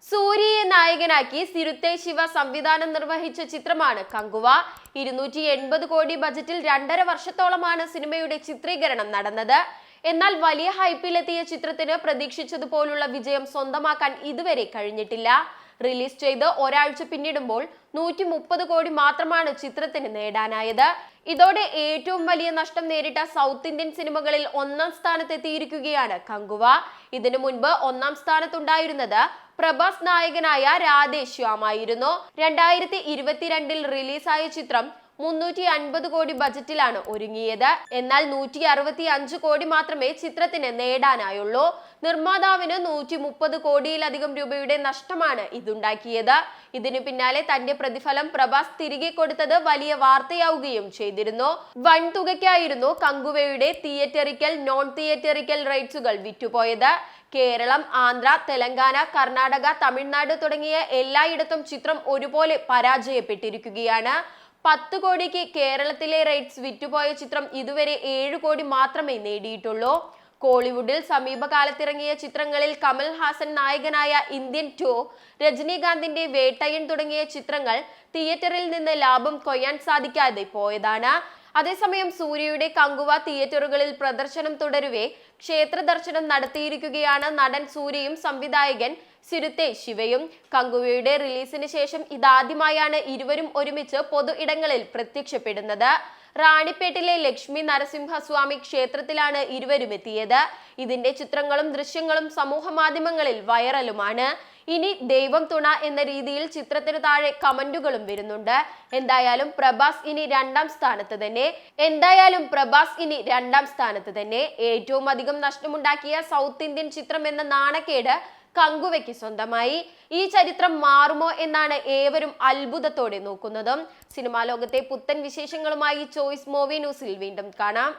സൂര്യയെ നായകനാക്കി സിരുത്തെ ശിവ സംവിധാനം നിർവഹിച്ച ചിത്രമാണ് കങ്കുവ. 280 കോടി ബജറ്റിൽ 2.5 വർഷത്തോളമാണ് സിനിമയുടെ ചിത്രീകരണം നടന്നത്. എന്നാൽ വലിയ ഹൈപ്പിലെത്തിയ ചിത്രത്തിന് പ്രതീക്ഷിച്ചതുപോലുള്ള വിജയം സ്വന്തമാക്കാൻ ഇതുവരെ കഴിഞ്ഞിട്ടില്ല. റിലീസ് ചെയ്ത് ഒരാഴ്ച പിന്നിടുമ്പോൾ 130 കോടി മാത്രമാണ് ചിത്രത്തിന് നേടാനായത്. ഇതോടെ ഏറ്റവും വലിയ നഷ്ടം നേരിട്ട സൗത്ത് ഇന്ത്യൻ സിനിമകളിൽ 1-ാം സ്ഥാനത്തെത്തിയിരിക്കുകയാണ് കങ്കുവ. ഇതിനു മുൻപ് 1-ാം സ്ഥാനത്തുണ്ടായിരുന്നത് പ്രഭാസ് നായകനായ രാധേശ്യാമായിരുന്നു. 2022-ൽ റിലീസായ ചിത്രം 350 കോടി ബജറ്റിലാണ് ഒരുങ്ങിയത്. എന്നാൽ 165 കോടി മാത്രമേ ചിത്രത്തിന് നേടാനായുള്ളൂ. നിർമ്മാതാവിന് 130 കോടിയിലധികം രൂപയുടെ നഷ്ടമാണ് ഇതുണ്ടാക്കിയത്. ഇതിനു പിന്നാലെ തന്റെ പ്രതിഫലം പ്രഭാസ് തിരികെ കൊടുത്തത് വലിയ വാർത്തയാവുകയും ചെയ്തിരുന്നു. വൻതുകയ്ക്കായിരുന്നു കങ്കുവയുടെ തിയേറ്ററിക്കൽ, നോൺ തിയേറ്ററിക്കൽ റൈറ്റ്സുകൾ വിറ്റുപോയത്. കേരളം, ആന്ധ്ര, തെലങ്കാന, കർണാടക, തമിഴ്നാട് തുടങ്ങിയ എല്ലായിടത്തും ചിത്രം ഒരുപോലെ പരാജയപ്പെട്ടിരിക്കുകയാണ്. 10 കോടിക്ക് കേരളത്തിലെ റൈറ്റ്സ് വിറ്റുപോയ ചിത്രം ഇതുവരെ 7 കോടി മാത്രമേ നേടിയിട്ടുള്ളൂ. കോളിവുഡിൽ സമീപകാലത്തിറങ്ങിയ ചിത്രങ്ങളിൽ കമൽ ഹാസൻ നായകനായ ഇന്ത്യൻ 2, രജനീകാന്തിന്റെ വേട്ടയൻ തുടങ്ങിയ ചിത്രങ്ങൾ തിയേറ്ററിൽ നിന്ന് ലാഭം കൊയ്യാൻ സാധിക്കാതെ പോയതാണ്. അതേസമയം സൂര്യയുടെ കങ്കുവ തിയേറ്ററുകളിൽ പ്രദർശനം തുടരുവേ ക്ഷേത്ര ദർശനം നടത്തിയിരിക്കുകയാണ് നടൻ സൂര്യയും സംവിധായകൻ സിരുത്തെ ശിവയും. കങ്കുവയുടെ റിലീസിന് ശേഷം ഇതാദ്യമായാണ് ഇരുവരും ഒരുമിച്ച് പൊതു ഇടങ്ങളിൽ പ്രത്യക്ഷപ്പെടുന്നത്. റാണിപ്പേട്ടിലെ ലക്ഷ്മി നരസിംഹസ്വാമി ക്ഷേത്രത്തിലാണ് ഇരുവരും എത്തിയത്. ഇതിന്റെ ചിത്രങ്ങളും ദൃശ്യങ്ങളും സമൂഹ മാധ്യമങ്ങളിൽ വൈറലുമാണ്. ഇനി ദൈവം തുണ എന്ന രീതിയിൽ ചിത്രത്തിന് താഴെ കമന്റുകളും വരുന്നുണ്ട്. എന്തായാലും പ്രഭാസ് ഇനി 2-ാം സ്ഥാനത്ത് തന്നെ. ഏറ്റവും അധികം നഷ്ടമുണ്ടാക്കിയ സൗത്ത് ഇന്ത്യൻ ചിത്രം എന്ന നാണക്കേട് കങ്കുവയ്ക്ക് സ്വന്തമായി. ഈ ചരിത്രം മാറുമോ എന്നാണ് ഏവരും അത്ഭുതത്തോടെ നോക്കുന്നതും. സിനിമാ ലോകത്തെ പുത്തൻ വിശേഷങ്ങളുമായി ചോയ്സ് മൂവി ന്യൂസിൽ വീണ്ടും കാണാം.